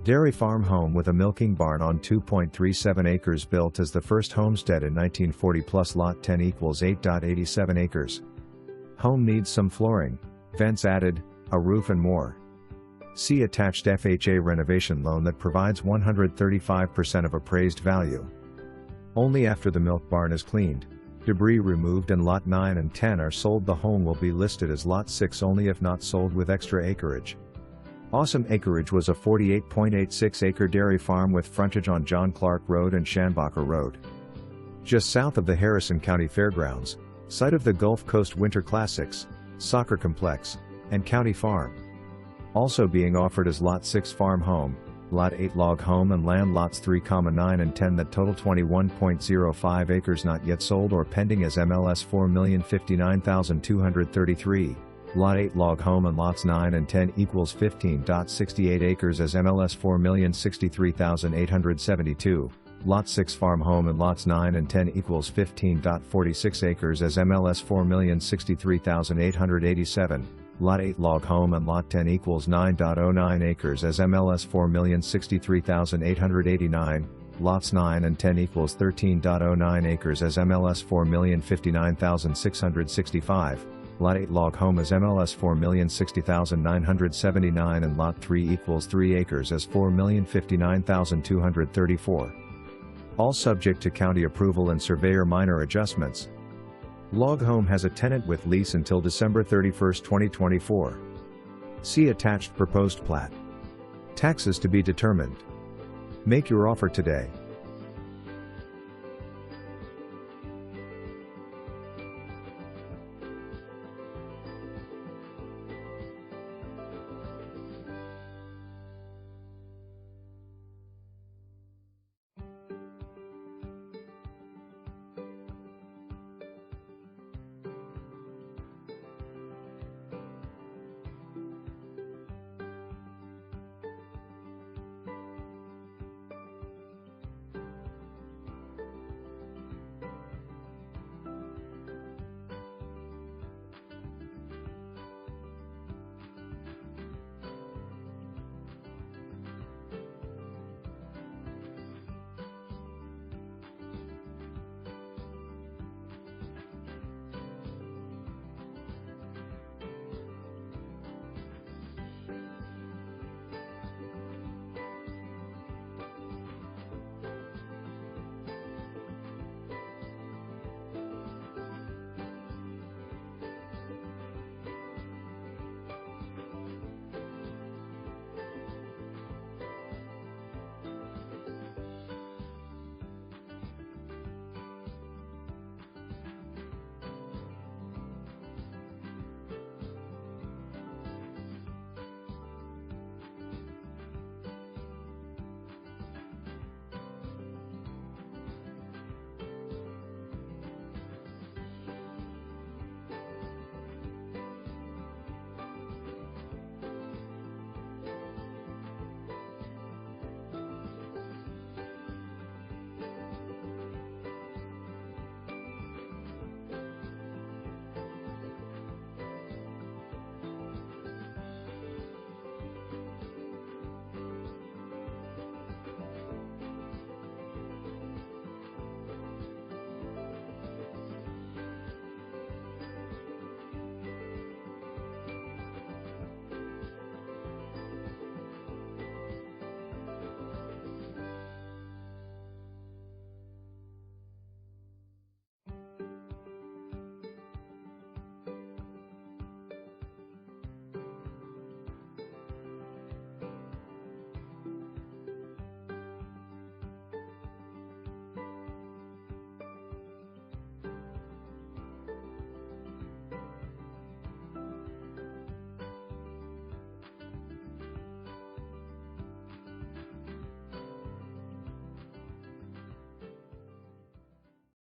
Dairy farm home with a milking barn on 2.37 acres, built as the first homestead in 1940 plus lot 10 equals 8.87 acres. Home needs some flooring, vents added, a roof and more. See attached FHA renovation loan that provides 135% of appraised value. Only after the milk barn is cleaned, debris removed and lot 9 and 10 are sold, the home will be listed as lot 6 only if not sold with extra acreage. Awesome acreage was a 48.86 acre dairy farm with frontage on John Clark Road and Schanbacher Road. Just south of the Harrison County Fairgrounds, site of the Gulf Coast Winter Classics, Soccer Complex, and County Farm. Also being offered is Lot 6 farm home, Lot 8 log home and land lots 3, 9 and 10 that total 21.05 acres not yet sold or pending as MLS 4,059,233. Lot 8 log home and lots 9 and 10 equals 15.68 acres as MLS 4,063,872. Lot 6 farm home and lots 9 and 10 equals 15.46 acres as MLS 4,063,887. Lot 8 log home and lot 10 equals 9.09 acres as MLS 4,063,889. Lots 9 and 10 equals 13.09 acres as MLS 4,059,665. Lot 8 log home as MLS 4,060,979 and Lot 3 equals 3 acres as 4,059,234. All subject to county approval and surveyor minor adjustments. Log home has a tenant with lease until December 31, 2024. See attached proposed plat. Taxes to be determined. Make your offer today.